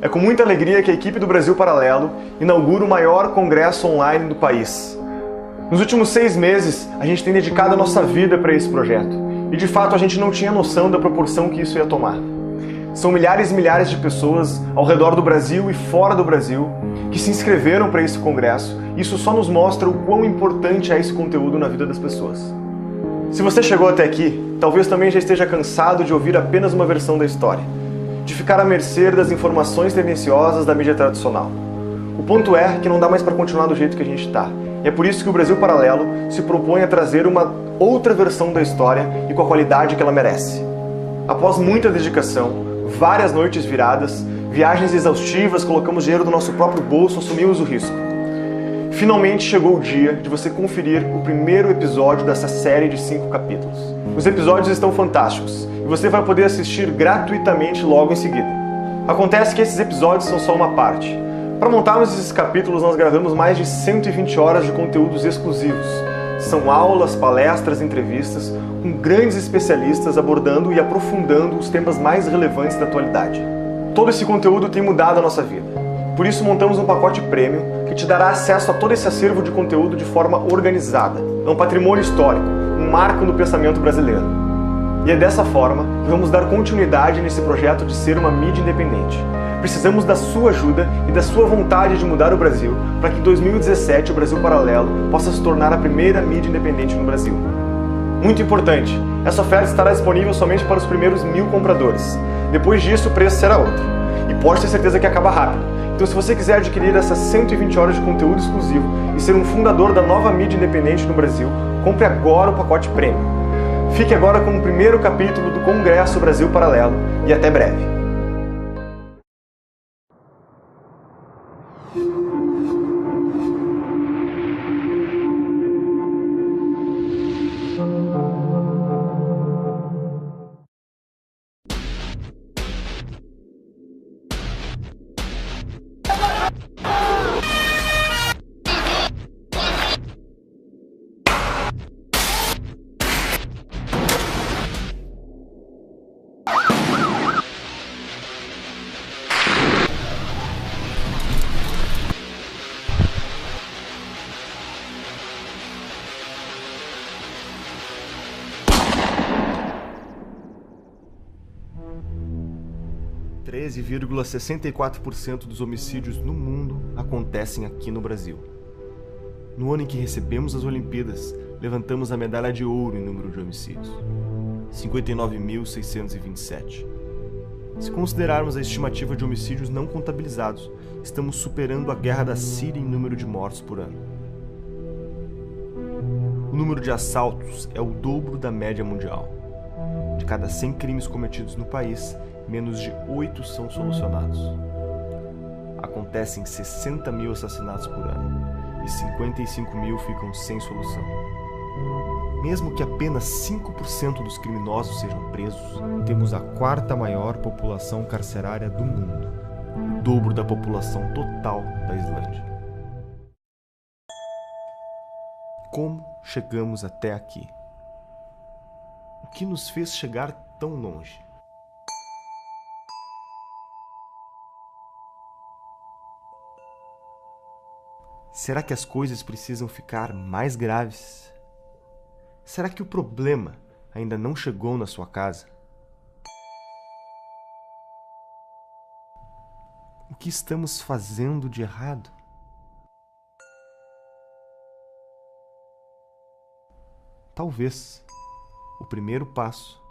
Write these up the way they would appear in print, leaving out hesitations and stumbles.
É com muita alegria que a equipe do Brasil Paralelo inaugura o maior congresso online do país. Nos últimos 6 meses, a gente tem dedicado a nossa vida para esse projeto. E de fato a gente não tinha noção da proporção que isso ia tomar. São milhares e milhares de pessoas ao redor do Brasil e fora do Brasil que se inscreveram para esse congresso. Isso só nos mostra o quão importante é esse conteúdo na vida das pessoas. Se você chegou até aqui, talvez também já esteja cansado de ouvir apenas uma versão da história, de ficar à mercê das informações tendenciosas da mídia tradicional. O ponto é que não dá mais para continuar do jeito que a gente está. E é por isso que o Brasil Paralelo se propõe a trazer uma outra versão da história e com a qualidade que ela merece. Após muita dedicação, várias noites viradas, viagens exaustivas, colocamos dinheiro do nosso próprio bolso, assumimos o risco. Finalmente chegou o dia de você conferir o primeiro episódio dessa série de 5 capítulos. Os episódios estão fantásticos e você vai poder assistir gratuitamente logo em seguida. Acontece que esses episódios são só uma parte. Para montarmos esses capítulos, nós gravamos mais de 120 horas de conteúdos exclusivos. São aulas, palestras, entrevistas com grandes especialistas abordando e aprofundando os temas mais relevantes da atualidade. Todo esse conteúdo tem mudado a nossa vida. Por isso montamos um pacote premium que te dará acesso a todo esse acervo de conteúdo de forma organizada. É um patrimônio histórico, um marco no pensamento brasileiro. E é dessa forma que vamos dar continuidade nesse projeto de ser uma mídia independente. Precisamos da sua ajuda e da sua vontade de mudar o Brasil para que em 2017 o Brasil Paralelo possa se tornar a primeira mídia independente no Brasil. Muito importante, essa oferta estará disponível somente para os primeiros 1000 compradores. Depois disso o preço será outro. E pode ter certeza que acaba rápido. Então se você quiser adquirir essas 120 horas de conteúdo exclusivo e ser um fundador da nova mídia independente no Brasil, compre agora o pacote Premium. Fique agora com o primeiro capítulo do Congresso Brasil Paralelo e até breve. R$ 13,64% dos homicídios no mundo acontecem aqui no Brasil. No ano em que recebemos as Olimpíadas, levantamos a medalha de ouro em número de homicídios, 59.627. Se considerarmos a estimativa de homicídios não contabilizados, estamos superando a guerra da Síria em número de mortos por ano. O número de assaltos é o dobro da média mundial. De cada 100 crimes cometidos no país, menos de 8 são solucionados. Acontecem 60 mil assassinatos por ano e 55 mil ficam sem solução. Mesmo que apenas 5% dos criminosos sejam presos, temos a 4ª maior população carcerária do mundo, o dobro da população total da Islândia. Como chegamos até aqui? O que nos fez chegar tão longe? Será que as coisas precisam ficar mais graves? Será que o problema ainda não chegou na sua casa? O que estamos fazendo de errado? Talvez o primeiro passo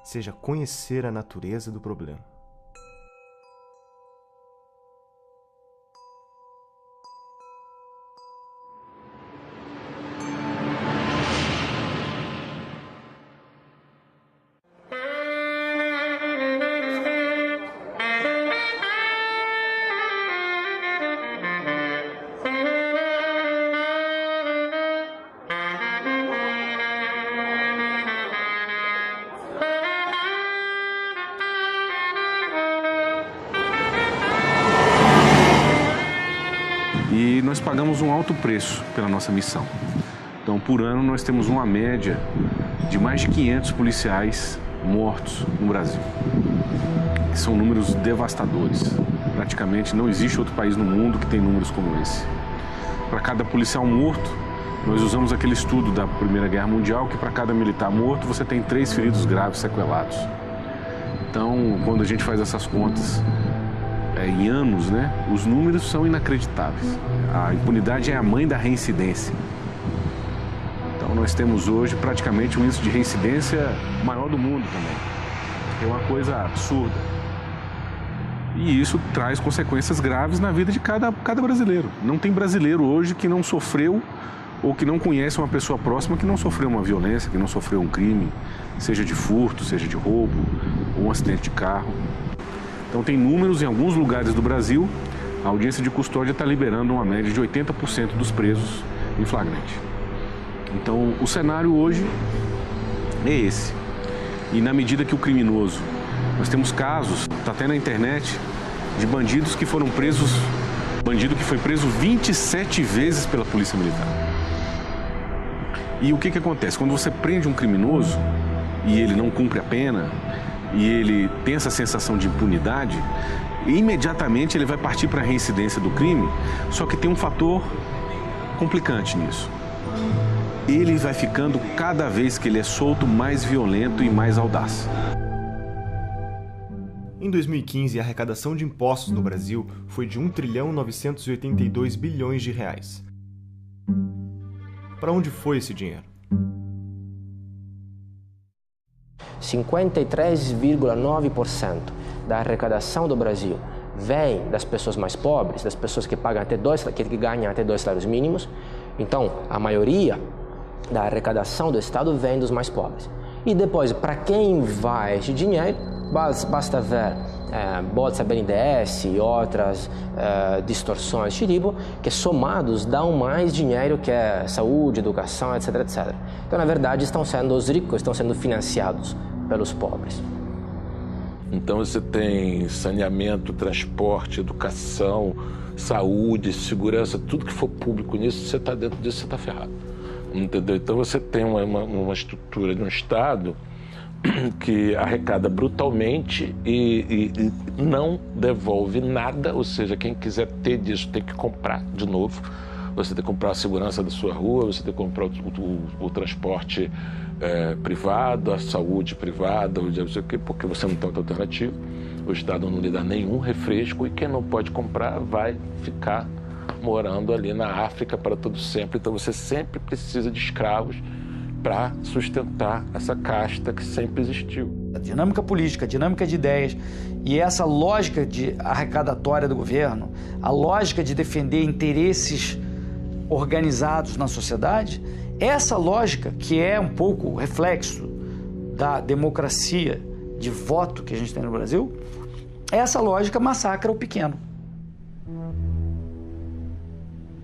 seja conhecer a natureza do problema. E nós pagamos um alto preço pela nossa missão. Então, por ano, nós temos uma média de mais de 500 policiais mortos no Brasil, que são números devastadores. Praticamente não existe outro país no mundo que tem números como esse. Para cada policial morto, nós usamos aquele estudo da Primeira Guerra Mundial, que para cada militar morto você tem 3 feridos graves sequelados. Então, quando a gente faz essas contas em anos, né, os números são inacreditáveis. A impunidade é a mãe da reincidência. Então, nós temos hoje praticamente um índice de reincidência maior do mundo também. É uma coisa absurda. E isso traz consequências graves na vida de cada brasileiro. Não tem brasileiro hoje que não sofreu ou que não conhece uma pessoa próxima que não sofreu uma violência, que não sofreu um crime, seja de furto, seja de roubo, ou um acidente de carro. Então tem números em alguns lugares do Brasil, a audiência de custódia está liberando uma média de 80% dos presos em flagrante. Então o cenário hoje é esse. E na medida que o criminoso, nós temos casos, está até na internet, de bandidos que foram presos, bandido que foi preso 27 vezes pela Polícia Militar. E o que acontece? Quando você prende um criminoso e ele não cumpre a pena, e ele tem essa sensação de impunidade, imediatamente ele vai partir para a reincidência do crime, só que tem um fator complicante nisso. Ele vai ficando, cada vez que ele é solto, mais violento e mais audaz. Em 2015, a arrecadação de impostos no Brasil foi de 1.982 bilhões de reais. Para onde foi esse dinheiro? 53,9% da arrecadação do Brasil vem das pessoas mais pobres, das pessoas que ganham até 2 salários mínimos. Então, a maioria da arrecadação do Estado vem dos mais pobres. E depois, para quem vai esse dinheiro, basta ver Bolsa BNDES e outras distorções de tipo, que somados dão mais dinheiro que é saúde, educação, etc, etc. Então, na verdade, os ricos estão sendo financiados pelos pobres. Então você tem saneamento, transporte, educação, saúde, segurança, tudo que for público nisso, você está dentro disso, você está ferrado. Entendeu? Então você tem uma estrutura de um Estado que arrecada brutalmente e não devolve nada, ou seja, quem quiser ter disso tem que comprar de novo. Você tem que comprar a segurança da sua rua, você tem que comprar o transporte privado, a saúde privada, porque você não tem outra alternativa. O Estado não lhe dá nenhum refresco e quem não pode comprar vai ficar morando ali na África para todo sempre. Então você sempre precisa de escravos para sustentar essa casta que sempre existiu. A dinâmica política, a dinâmica de ideias e essa lógica de arrecadatória do governo, a lógica de defender interesses organizados na sociedade, essa lógica, que é um pouco reflexo da democracia de voto que a gente tem no Brasil, essa lógica massacra o pequeno.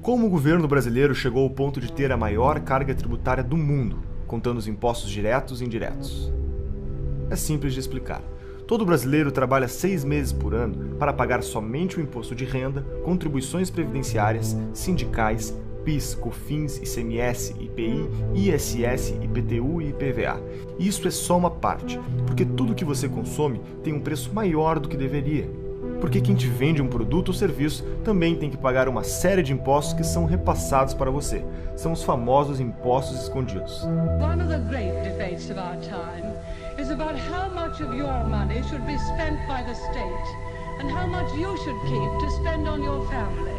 Como o governo brasileiro chegou ao ponto de ter a maior carga tributária do mundo, contando os impostos diretos e indiretos? É simples de explicar. Todo brasileiro trabalha 6 meses por ano para pagar somente o imposto de renda, contribuições previdenciárias, sindicais, PIS, COFINS, ICMS, IPI, ISS, IPTU e IPVA. E isso é só uma parte, porque tudo que você consome tem um preço maior do que deveria. Porque quem te vende um produto ou serviço também tem que pagar uma série de impostos que são repassados para você. São os famosos impostos escondidos. One of the great debates of our time is about how much of your money should be spent by the state and how much you should keep to spend on your family.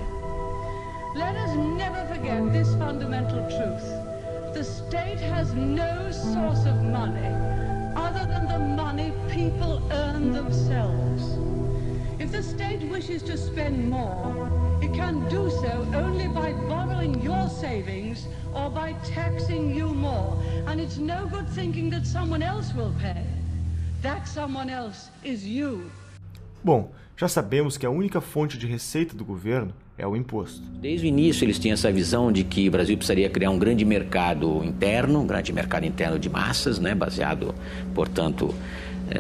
Let us never forget this fundamental truth. The state has no source of money other than the money people earn themselves. If the state wishes to spend more, it can do so only by borrowing your savings or by taxing you more. And it's no good thinking that someone else will pay. That someone else is you. Bom, já sabemos que a única fonte de receita do governo é o imposto. Desde o início eles tinham essa visão de que o Brasil precisaria criar um grande mercado interno de massas, né, baseado, portanto,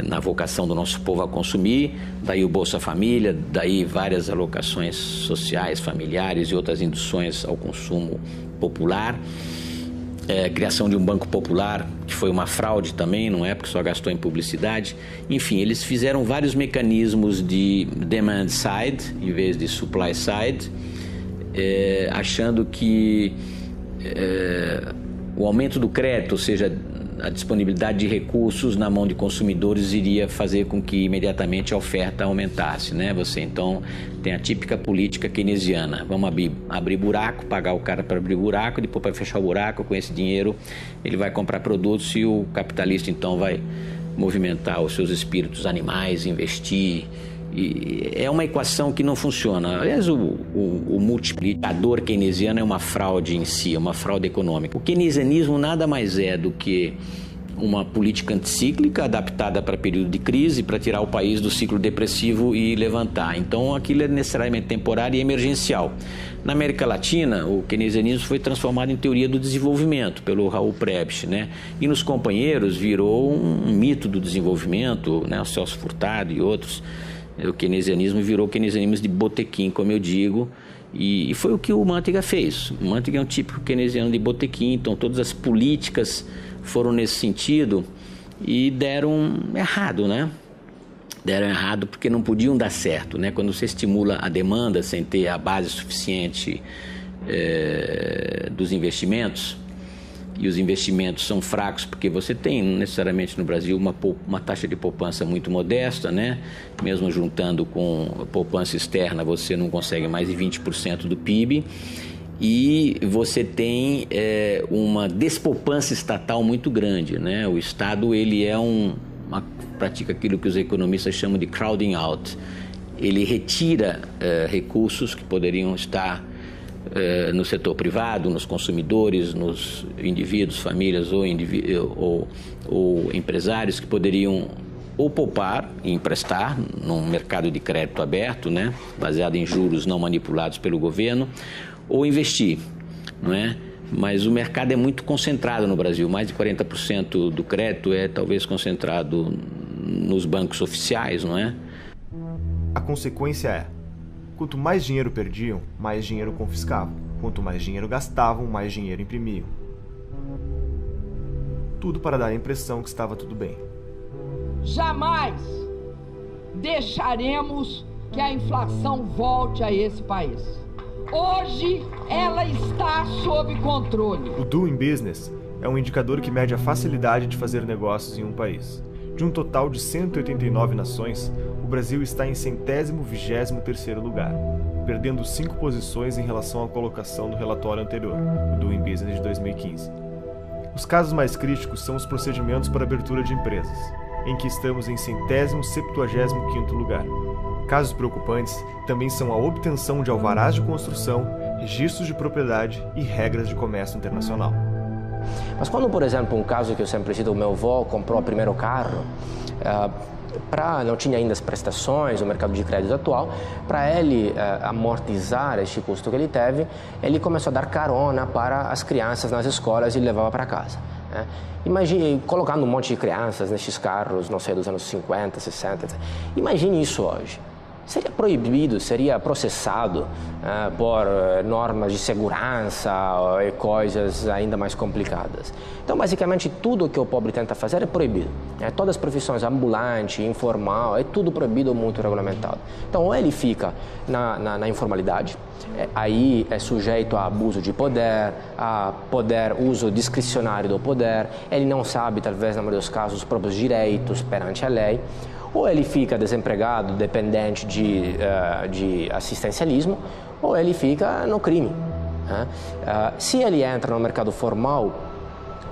na vocação do nosso povo a consumir, daí o Bolsa Família, daí várias alocações sociais, familiares e outras induções ao consumo popular. criação de um banco popular, que foi uma fraude também, não é? Porque só gastou em publicidade. Enfim, eles fizeram vários mecanismos de demand side, em vez de supply side, achando que o aumento do crédito, ou seja, a disponibilidade de recursos na mão de consumidores iria fazer com que imediatamente a oferta aumentasse, né? Você então tem a típica política keynesiana, vamos abrir buraco, pagar o cara para abrir buraco, depois para fechar o buraco, com esse dinheiro ele vai comprar produtos e o capitalista então vai movimentar os seus espíritos animais, investir. E é uma equação que não funciona. Aliás, o multiplicador keynesiano é uma fraude em si, é uma fraude econômica. O keynesianismo nada mais é do que uma política anticíclica adaptada para período de crise, para tirar o país do ciclo depressivo e levantar. Então, aquilo é necessariamente temporário e emergencial. Na América Latina, o keynesianismo foi transformado em teoria do desenvolvimento pelo Raul Prebisch, né? E nos companheiros virou um mito do desenvolvimento, né? O Celso Furtado e outros. O keynesianismo virou keynesianismo de botequim, como eu digo, e foi o que o Manteiga fez. O Manteiga é um típico keynesiano de botequim, então todas as políticas foram nesse sentido e deram errado, né? Deram errado porque não podiam dar certo, né? Quando você estimula a demanda sem ter a base suficiente dos investimentos, e os investimentos são fracos porque você tem necessariamente no Brasil uma taxa de poupança muito modesta, né? Mesmo juntando com a poupança externa, você não consegue mais de 20% do PIB, e você tem uma despoupança estatal muito grande, né? O Estado ele pratica aquilo que os economistas chamam de crowding out. Ele retira recursos que poderiam estar no setor privado, nos consumidores, nos indivíduos, famílias ou empresários que poderiam ou poupar e emprestar num mercado de crédito aberto, né, baseado em juros não manipulados pelo governo, ou investir, não é? Mas o mercado é muito concentrado no Brasil, mais de 40% do crédito é talvez concentrado nos bancos oficiais, não é? A consequência é: quanto mais dinheiro perdiam, mais dinheiro confiscavam. Quanto mais dinheiro gastavam, mais dinheiro imprimiam. Tudo para dar a impressão que estava tudo bem. Jamais deixaremos que a inflação volte a esse país. Hoje ela está sob controle. O Doing Business é um indicador que mede a facilidade de fazer negócios em um país. De um total de 189 nações, o Brasil está em 123º lugar, perdendo 5 posições em relação à colocação do relatório anterior, o Doing Business de 2015. Os casos mais críticos são os procedimentos para abertura de empresas, em que estamos em 175º lugar. Casos preocupantes também são a obtenção de alvarás de construção, registros de propriedade e regras de comércio internacional. Mas quando, por exemplo, um caso que eu sempre cito, o meu avô comprou o primeiro carro, não tinha ainda as prestações, o mercado de crédito atual, para ele amortizar este custo que ele teve, ele começou a dar carona para as crianças nas escolas e levava para casa. Né? Imagine, colocando um monte de crianças nestes carros, não sei, dos anos 50, 60, etc. Imagine isso hoje. Seria proibido, seria processado por normas de segurança e coisas ainda mais complicadas. Então, basicamente, tudo que o pobre tenta fazer é proibido. Todas as profissões, ambulante, informal, é tudo proibido ou muito regulamentado. Então, ou ele fica na informalidade, aí é sujeito a abuso de poder, uso discricionário do poder, ele não sabe, talvez, na maioria dos casos, os próprios direitos perante a lei, ou ele fica desempregado, dependente de assistencialismo, ou ele fica no crime. Se ele entra no mercado formal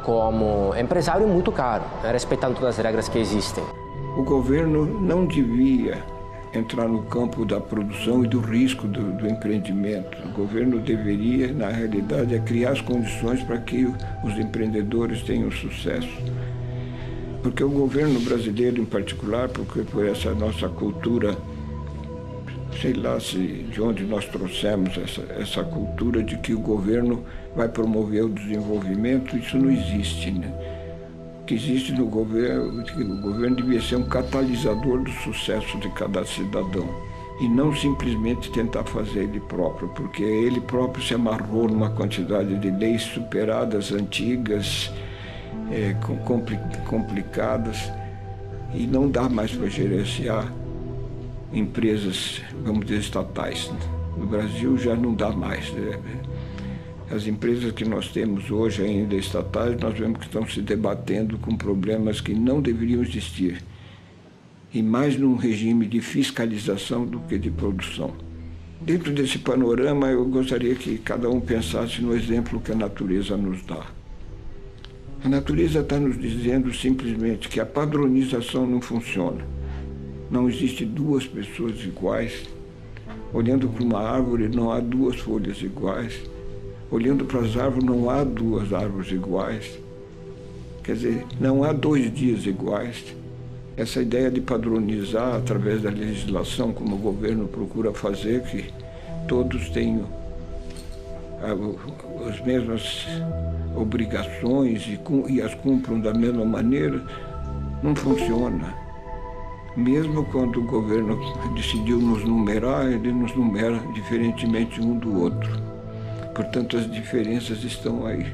como empresário, é muito caro, respeitando todas as regras que existem. O governo não devia entrar no campo da produção e do risco do empreendimento. O governo deveria, na realidade, criar as condições para que os empreendedores tenham sucesso. Porque o governo brasileiro, em particular, porque por essa nossa cultura, sei lá de onde nós trouxemos essa cultura de que o governo vai promover o desenvolvimento, isso não existe, né? O que existe no governo, que o governo devia ser um catalisador do sucesso de cada cidadão. e não simplesmente tentar fazer ele próprio, porque ele próprio se amarrou numa quantidade de leis superadas, antigas, complicadas, e não dá mais para gerenciar empresas, vamos dizer, estatais. No Brasil já não dá mais. As empresas que nós temos hoje ainda estatais, nós vemos que estão se debatendo com problemas que não deveriam existir, e mais num regime de fiscalização do que de produção. Dentro desse panorama, eu gostaria que cada um pensasse no exemplo que a natureza nos dá. A natureza está nos dizendo simplesmente que a padronização não funciona. Não existe duas pessoas iguais. Olhando para uma árvore, não há duas folhas iguais. Olhando para as árvores, não há duas árvores iguais. Quer dizer, não há 2 dias iguais. Essa ideia de padronizar através da legislação, como o governo procura fazer, que todos tenham as mesmas obrigações e as cumpram da mesma maneira, não funciona. Mesmo quando o governo decidiu nos numerar, ele nos numera diferentemente um do outro. Portanto, as diferenças estão aí.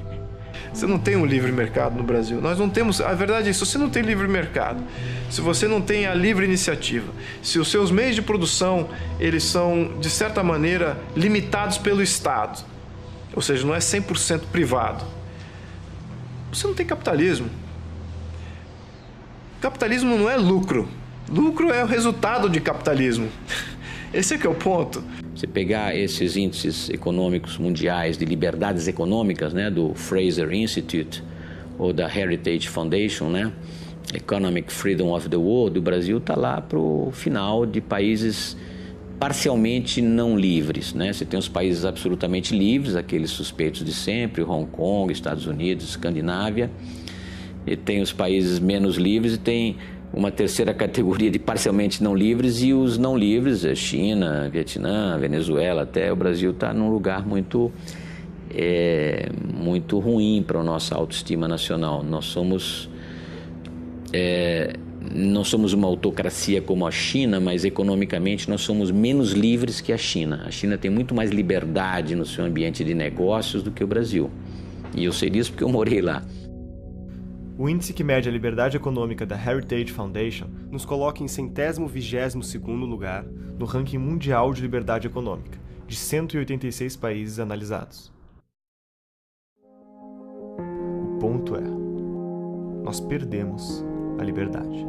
Você não tem um livre mercado no Brasil. Nós não temos. A verdade é isso. Se você não tem livre mercado, se você não tem a livre iniciativa, se os seus meios de produção eles são, de certa maneira, limitados pelo Estado, ou seja, não é 100% privado, você não tem capitalismo. Capitalismo não é lucro. Lucro é o resultado de capitalismo. Esse é que é o ponto. Você pegar esses índices econômicos mundiais de liberdades econômicas, né, do Fraser Institute ou da Heritage Foundation, né, Economic Freedom of the World, o Brasil está lá para o final de países parcialmente não livres, né? Você tem os países absolutamente livres, aqueles suspeitos de sempre, Hong Kong, Estados Unidos, Escandinávia, e tem os países menos livres e tem uma terceira categoria de parcialmente não livres e os não livres, a China, Vietnã, Venezuela, até o Brasil está num lugar muito ruim para a nossa autoestima nacional. Nós somos não somos uma autocracia como a China, mas economicamente nós somos menos livres que a China. A China tem muito mais liberdade no seu ambiente de negócios do que o Brasil. E eu sei disso porque eu morei lá. O índice que mede a liberdade econômica da Heritage Foundation nos coloca em 122º lugar no ranking mundial de liberdade econômica, de 186 países analisados. O ponto é, nós perdemos a liberdade.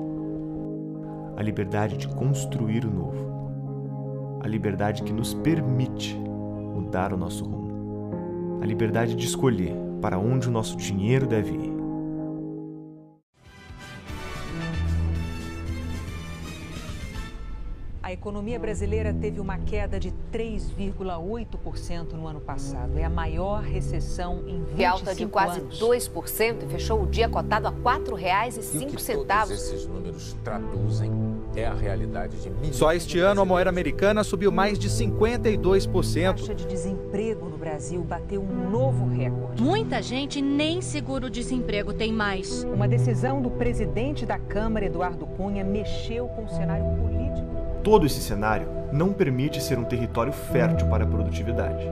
A liberdade de construir o novo. A liberdade que nos permite mudar o nosso rumo. A liberdade de escolher para onde o nosso dinheiro deve ir. A economia brasileira teve uma queda de 3,8% no ano passado. É a maior recessão em 25 anos. E alta de quase 2% e fechou o dia cotado a R$ 4,05. E o que todos esses números traduzem é a realidade de milhões. Só este ano a moeda americana subiu mais de 52%. A taxa de desemprego no Brasil bateu um novo recorde. Muita gente nem seguro-desemprego tem mais. Uma decisão do presidente da Câmara, Eduardo Cunha, mexeu com o cenário político. Todo esse cenário não permite ser um território fértil para a produtividade.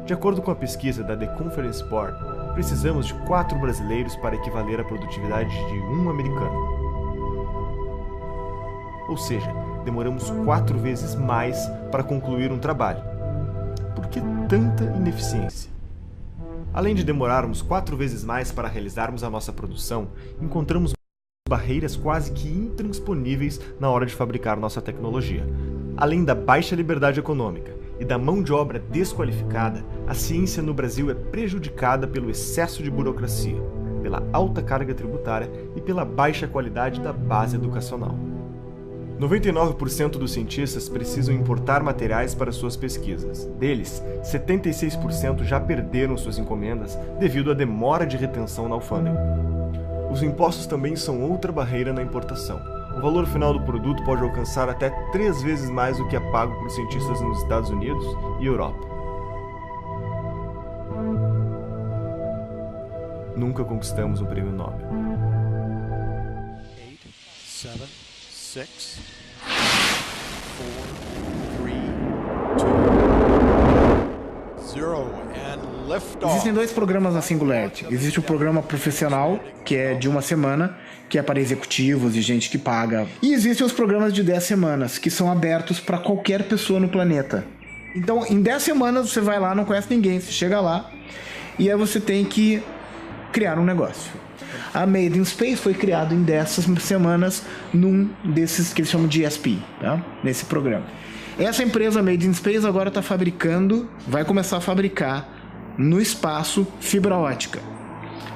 De acordo com a pesquisa da The Conference Board, precisamos de 4 brasileiros para equivaler à produtividade de 1 americano. Ou seja, demoramos 4 vezes mais para concluir um trabalho. Por que tanta ineficiência? Além de demorarmos 4 vezes mais para realizarmos a nossa produção, encontramos barreiras quase que intransponíveis na hora de fabricar nossa tecnologia. Além da baixa liberdade econômica e da mão de obra desqualificada, a ciência no Brasil é prejudicada pelo excesso de burocracia, pela alta carga tributária e pela baixa qualidade da base educacional. 99% dos cientistas precisam importar materiais para suas pesquisas. Deles, 76% já perderam suas encomendas devido à demora de retenção na alfândega. Os impostos também são outra barreira na importação. O valor final do produto pode alcançar até 3 vezes mais do que é pago por cientistas nos Estados Unidos e Europa. Nunca conquistamos um prêmio Nobel. 8, 7, 6, 4, 3, Existem 2 programas na Singularity. Existe o programa profissional, que é de 1 semana, que é para executivos e gente que paga. E existem os programas de 10 semanas, que são abertos para qualquer pessoa no planeta. Então, em 10 semanas você vai lá, não conhece ninguém, você chega lá e aí você tem que criar um negócio. A Made in Space foi criado em 10 semanas num desses que eles chamam de ESP, tá? Nesse programa. Essa empresa Made in Space agora está vai começar a fabricar no espaço fibra ótica.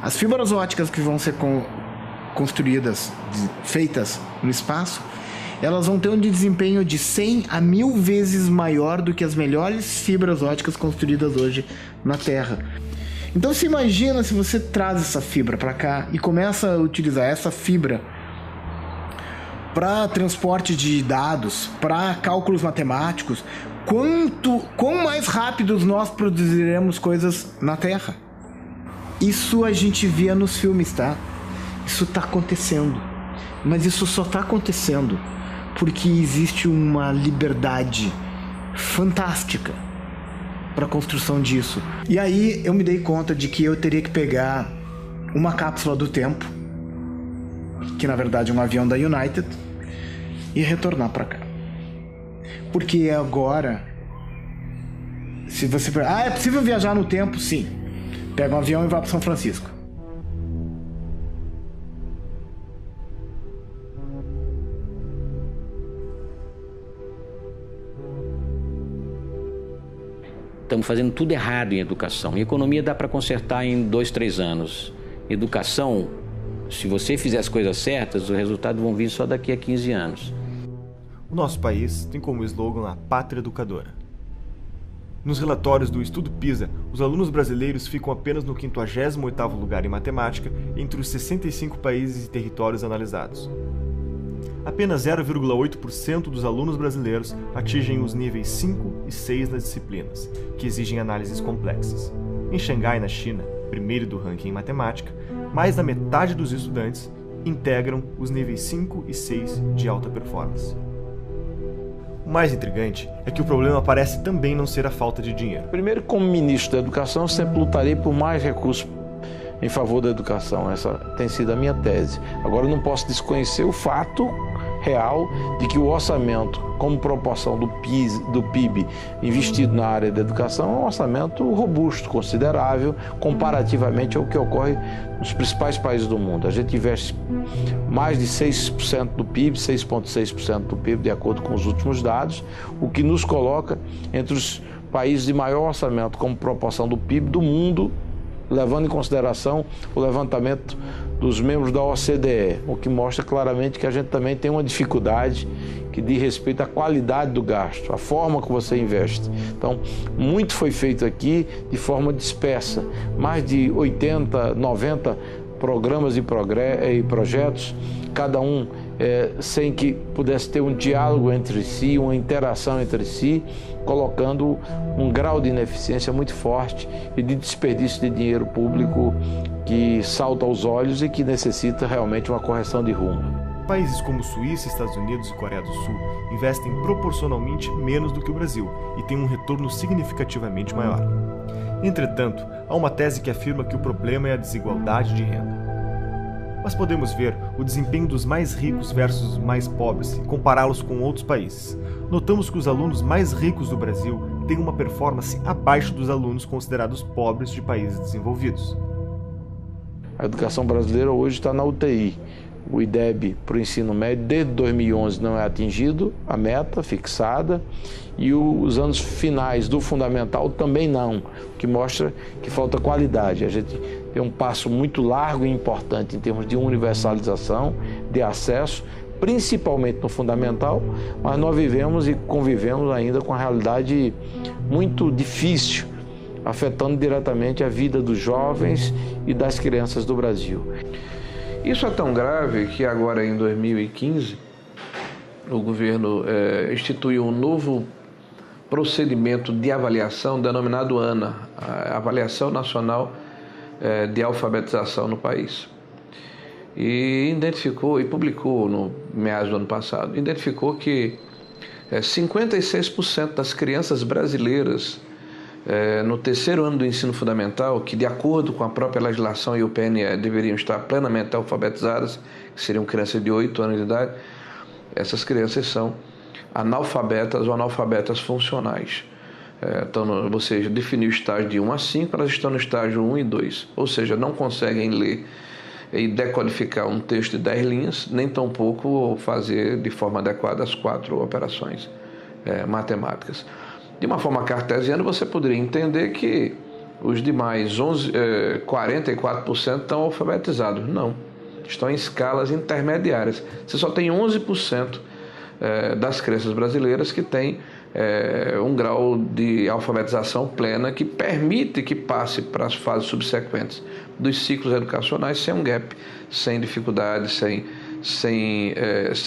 As fibras óticas que vão ser construídas, feitas no espaço, elas vão ter um desempenho de 100 a 1000 vezes maior do que as melhores fibras óticas construídas hoje na Terra. Então se imagina se você traz essa fibra para cá e começa a utilizar essa fibra para transporte de dados, para cálculos matemáticos, quão mais rápidos nós produziremos coisas na Terra. Isso a gente via nos filmes, tá? Isso está acontecendo. Mas isso só está acontecendo porque existe uma liberdade fantástica para a construção disso. E aí eu me dei conta de que eu teria que pegar uma cápsula do tempo, que na verdade é um avião da United, e retornar para cá. Porque agora, se você... é possível viajar no tempo? Sim. Pega um avião e vai para São Francisco. Estamos fazendo tudo errado em educação. Em economia dá para consertar em 2, 3 anos. Educação, se você fizer as coisas certas, os resultados vão vir só daqui a 15 anos. O nosso país tem como slogan a pátria educadora. Nos relatórios do Estudo PISA, os alunos brasileiros ficam apenas no 58º lugar em matemática entre os 65 países e territórios analisados. Apenas 0,8% dos alunos brasileiros atingem os níveis 5 e 6 nas disciplinas, que exigem análises complexas. Em Xangai, na China, primeiro do ranking em matemática, mais da metade dos estudantes integram os níveis 5 e 6 de alta performance. O mais intrigante é que o problema parece também não ser a falta de dinheiro. Primeiro, como ministro da Educação, sempre lutarei por mais recursos em favor da educação. Essa tem sido a minha tese. Agora, eu não posso desconhecer o fato real de que o orçamento, como proporção do PIB investido na área da educação, é um orçamento robusto, considerável, comparativamente ao que ocorre nos principais países do mundo. A gente investe mais de 6% do PIB, 6,6% do PIB, de acordo com os últimos dados, o que nos coloca entre os países de maior orçamento como proporção do PIB do mundo, levando em consideração o levantamento dos membros da OCDE, o que mostra claramente que a gente também tem uma dificuldade que diz respeito à qualidade do gasto, à forma que você investe. Então, muito foi feito aqui de forma dispersa, mais de 80, 90 programas e projetos, cada um sem que pudesse ter um diálogo entre si, uma interação entre si, colocando um grau de ineficiência muito forte e de desperdício de dinheiro público que salta aos olhos e que necessita realmente uma correção de rumo. Países como Suíça, Estados Unidos e Coreia do Sul investem proporcionalmente menos do que o Brasil e têm um retorno significativamente maior. Entretanto, há uma tese que afirma que o problema é a desigualdade de renda. Mas podemos ver o desempenho dos mais ricos versus os mais pobres e compará-los com outros países. Notamos que os alunos mais ricos do Brasil têm uma performance abaixo dos alunos considerados pobres de países desenvolvidos. A educação brasileira hoje está na UTI. O IDEB para o ensino médio desde 2011 não é atingido, a meta fixada, e os anos finais do fundamental também não, o que mostra que falta qualidade. A gente tem um passo muito largo e importante em termos de universalização, de acesso, principalmente no fundamental, mas nós vivemos e convivemos ainda com a realidade muito difícil, afetando diretamente a vida dos jovens e das crianças do Brasil. Isso é tão grave que agora, em 2015, o governo instituiu um novo procedimento de avaliação denominado ANA, a Avaliação Nacional de Alfabetização no país. E identificou, e publicou no meados do ano passado, identificou que 56% das crianças brasileiras no terceiro ano do ensino fundamental, que de acordo com a própria legislação e o PNE deveriam estar plenamente alfabetizadas, que seriam crianças de 8 anos de idade, essas crianças são analfabetas ou analfabetas funcionais. Então, você definiu o estágio de 1 a 5, elas estão no estágio 1 e 2, ou seja, não conseguem ler e decodificar um texto de 10 linhas, nem tampouco fazer de forma adequada as 4 operações matemáticas. De uma forma cartesiana, você poderia entender que os demais 44% estão alfabetizados. Não, estão em escalas intermediárias. Você só tem 11% das crianças brasileiras que têm um grau de alfabetização plena que permite que passe para as fases subsequentes dos ciclos educacionais sem um gap, sem dificuldade, sem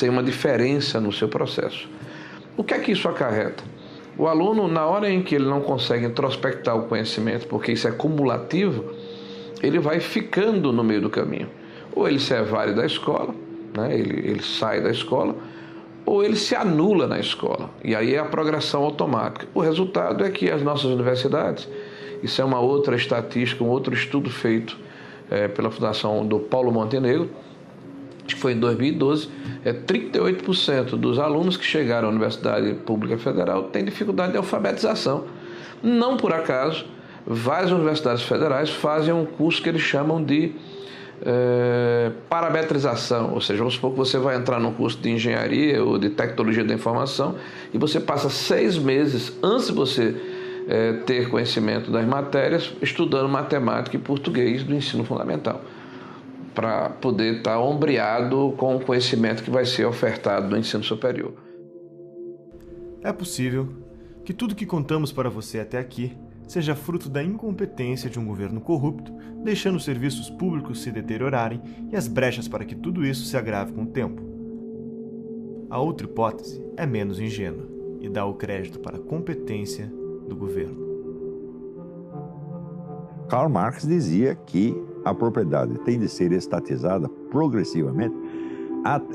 uma diferença no seu processo. O que é que isso acarreta? O aluno, na hora em que ele não consegue introspectar o conhecimento, porque isso é cumulativo, ele vai ficando no meio do caminho. Ou ele se evade da escola, né? ele sai da escola, ou ele se anula na escola. E aí é a progressão automática. O resultado é que as nossas universidades, isso é uma outra estatística, um outro estudo feito pela Fundação do Paulo Montenegro, acho que foi em 2012, 38% dos alunos que chegaram à Universidade Pública Federal têm dificuldade de alfabetização. Não por acaso, várias universidades federais fazem um curso que eles chamam de parametrização, ou seja, vamos supor que você vai entrar num curso de engenharia ou de tecnologia da informação e você passa 6 meses antes de você ter conhecimento das matérias estudando matemática e português do ensino fundamental, para poder estar ombreado com o conhecimento que vai ser ofertado no ensino superior. É possível que tudo que contamos para você até aqui seja fruto da incompetência de um governo corrupto, deixando os serviços públicos se deteriorarem e as brechas para que tudo isso se agrave com o tempo. A outra hipótese é menos ingênua e dá o crédito para a competência do governo. Karl Marx dizia que a propriedade tem de ser estatizada progressivamente,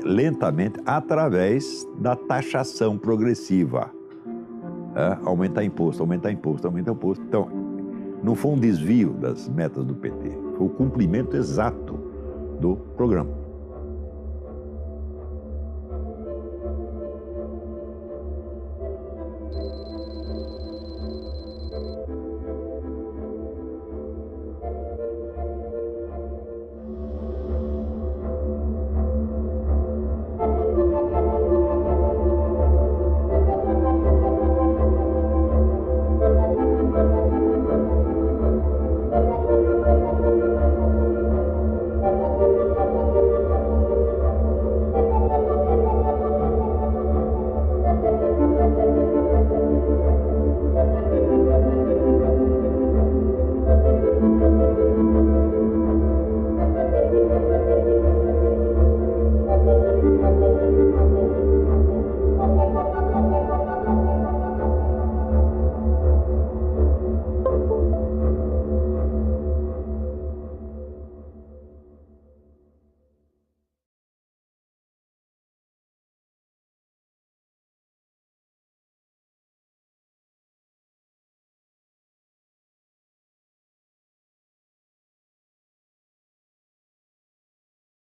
lentamente, através da taxação progressiva. Aumentar imposto, aumentar imposto, aumentar imposto. Então, não foi um desvio das metas do PT, foi o cumprimento exato do programa.